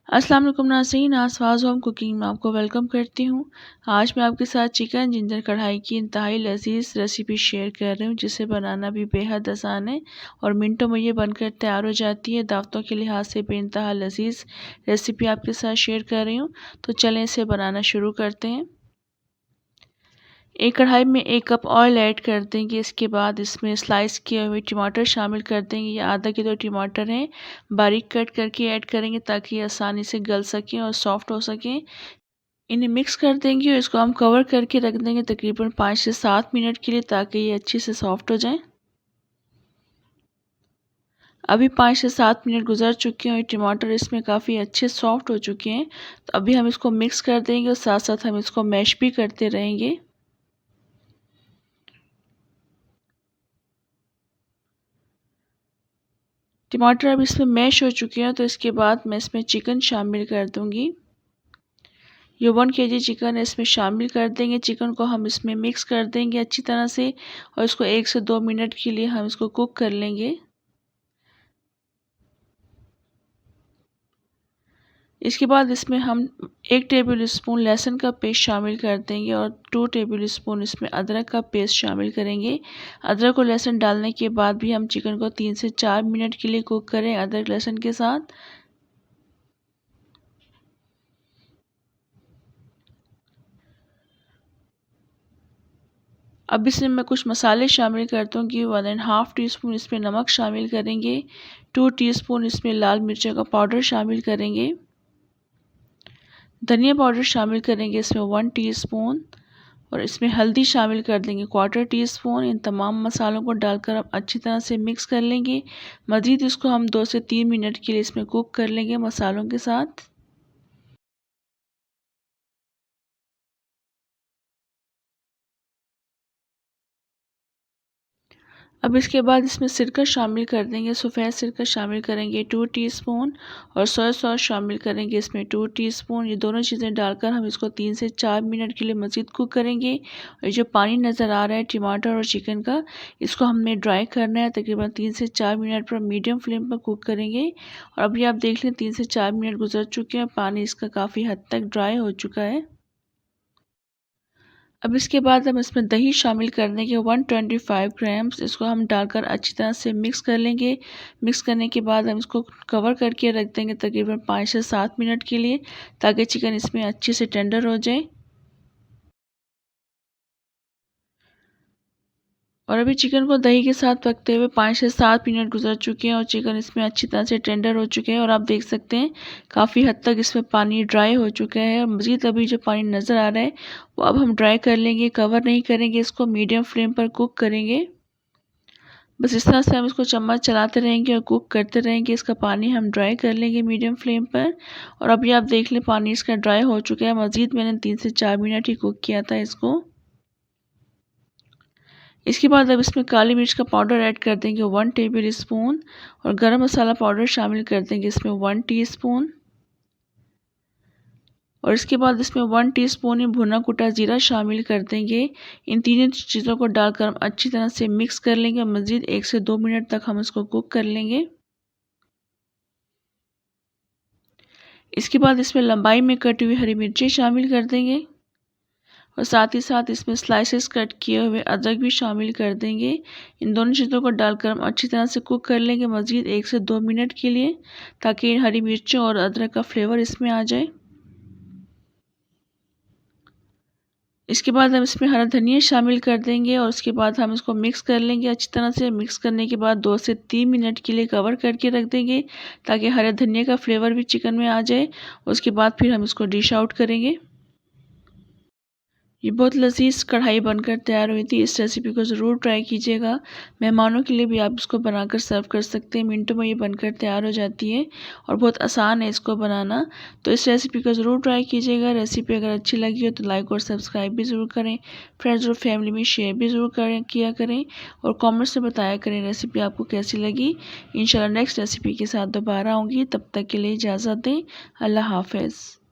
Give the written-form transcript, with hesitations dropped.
अस्सलाम वालेकुम नाज़रीन, आसवाज होम कुकिंग में आपको वेलकम करती हूँ। आज मैं आपके साथ चिकन जिंजर कढ़ाई की इंतहाई लजीज रेसिपी शेयर कर रही हूँ, जिसे बनाना भी बेहद आसान है और मिनटों में ये बनकर तैयार हो जाती है। दावतों के लिहाज से बेइंतहा लजीज रेसिपी आपके साथ शेयर कर रही हूँ, तो चलें इसे बनाना शुरू करते हैं। एक कढ़ाई में 1 कप ऑयल ऐड कर देंगे। इसके बाद इसमें स्लाइस किए हुए टमाटर शामिल कर देंगे। ये आधा किलो टमाटर हैं, बारीक कट करके ऐड करेंगे ताकि ये आसानी से गल सकें और सॉफ्ट हो सकें। इन्हें मिक्स कर देंगे और इसको हम कवर करके रख देंगे तकरीबन 5 से 7 मिनट के लिए, ताकि ये अच्छे से सॉफ्ट हो जाएं। अभी 5 से 7 मिनट गुजर चुके हैं और टमाटर इसमें काफ़ी अच्छे सॉफ्ट हो चुके हैं। तो अभी हम इसको मिक्स कर देंगे और साथ साथ हम इसको मैश भी करते रहेंगे। टमाटर अब इसमें मैश हो चुके हैं, तो इसके बाद मैं इसमें चिकन शामिल कर दूंगी। ये 1 kg चिकन है, इसमें शामिल कर देंगे। चिकन को हम इसमें मिक्स कर देंगे अच्छी तरह से और इसको 1 से 2 मिनट के लिए हम इसको कुक कर लेंगे। इसके बाद इसमें हम 1 टेबल स्पून लहसुन का पेस्ट शामिल कर देंगे और 2 टेबल स्पून इसमें अदरक का पेस्ट शामिल करेंगे। अदरक और लहसुन डालने के बाद भी हम चिकन को 3 से 4 मिनट के लिए कुक करें अदरक लहसुन के साथ। अब इसमें मैं कुछ मसाले शामिल कर दूँगी। 1½ टीस्पून इसमें नमक शामिल करेंगे। 2 टीस्पून इसमें लाल मिर्चों का पाउडर शामिल करेंगे। धनिया पाउडर शामिल करेंगे इसमें 1 टीस्पून और इसमें हल्दी शामिल कर देंगे 1/4 टीस्पून। इन तमाम मसालों को डालकर हम अच्छी तरह से मिक्स कर लेंगे। मज़ीद इसको हम 2 से 3 मिनट के लिए इसमें कुक कर लेंगे मसालों के साथ। अब इसके बाद इसमें सिरका शामिल कर देंगे। सफ़ेद सिरका शामिल करेंगे 2 टीस्पून और सोया सॉस शामिल करेंगे इसमें 2 टीस्पून। ये दोनों चीज़ें डालकर हम इसको 3 से 4 मिनट के लिए मज़ीद कुक करेंगे। और जो पानी नज़र आ रहा है टमाटर और चिकन का, इसको हमने ड्राई करना है। तकरीबन 3 से 4 मिनट पर मीडियम फ्लेम पर कुक करेंगे। और अभी आप देख लें 3 से 4 मिनट गुजर चुके हैं, पानी इसका काफ़ी हद तक ड्राई हो चुका है। अब इसके बाद हम इसमें दही शामिल कर देंगे 125 ग्राम्स। इसको हम डालकर अच्छी तरह से मिक्स कर लेंगे। मिक्स करने के बाद हम इसको कवर करके रख देंगे तकरीबन 5 से 7 मिनट के लिए, ताकि चिकन इसमें अच्छे से टेंडर हो जाए। और अभी चिकन को दही के साथ पकते हुए 5 से 7 मिनट गुजर चुके हैं और चिकन इसमें अच्छी तरह से टेंडर हो चुके हैं। और आप देख सकते हैं काफ़ी हद तक इसमें पानी ड्राई हो चुका है और मज़ीद अभी जो पानी नज़र आ रहा है वो अब हम ड्राई कर लेंगे। कवर नहीं करेंगे, इसको मीडियम फ्लेम पर कुक करेंगे। बस इस तरह से हम इसको चम्मच चलाते रहेंगे और कुक करते रहेंगे। इसका पानी हम ड्राई कर लेंगे मीडियम फ्लेम पर। और अभी आप देख लें पानी इसका ड्राई हो चुका है। मज़ीद मैंने 3 से 4 मिनट ही कुक किया था इसको। इसके बाद अब इसमें काली मिर्च का पाउडर ऐड कर देंगे 1 टेबल स्पून और गरम मसाला पाउडर शामिल कर देंगे इसमें 1 टीस्पून। और इसके बाद इसमें 1 टीस्पून ही भुना कुटा जीरा शामिल कर देंगे। इन तीनों चीज़ों को डालकर हम अच्छी तरह से मिक्स कर लेंगे। मज़ीद 1 से 2 मिनट तक हम इसको कुक कर लेंगे। इसके बाद इसमें लंबाई में कटी हुई हरी मिर्ची शामिल कर देंगे और साथ ही साथ इसमें स्लाइसेस कट किए हुए अदरक भी शामिल कर देंगे। इन दोनों चीज़ों को डालकर हम अच्छी तरह से कुक कर लेंगे मज़ीद 1 से 2 मिनट के लिए, ताकि हरी मिर्चों और अदरक का फ्लेवर इसमें आ जाए। इसके बाद हम इसमें हरा धनिया शामिल कर देंगे और उसके बाद हम इसको मिक्स कर लेंगे अच्छी तरह से। मिक्स करने के बाद 2 से 3 मिनट के लिए कवर करके रख देंगे, ताकि हरे धनिया का फ्लेवर भी चिकन में आ जाए। उसके बाद फिर हम इसको डिश आउट करेंगे। ये बहुत लजीज कढ़ाई बनकर तैयार हुई थी। इस रेसिपी को ज़रूर ट्राई कीजिएगा। मेहमानों के लिए भी आप इसको बनाकर सर्व कर सकते हैं। मिनटों में ये बनकर तैयार हो जाती है और बहुत आसान है इसको बनाना। तो इस रेसिपी को ज़रूर ट्राई कीजिएगा। रेसिपी अगर अच्छी लगी हो तो लाइक और सब्सक्राइब भी ज़रूर करें। फ्रेंड्स और फैमिली में शेयर भी ज़रूर किया करें और कॉमेंट्स में बताया करें रेसिपी आपको कैसी लगी। इंशाल्लाह नेक्स्ट रेसिपी के साथ दोबारा आऊँगी। तब तक के लिए इजाज़त दें। अल्लाह हाफ़िज़।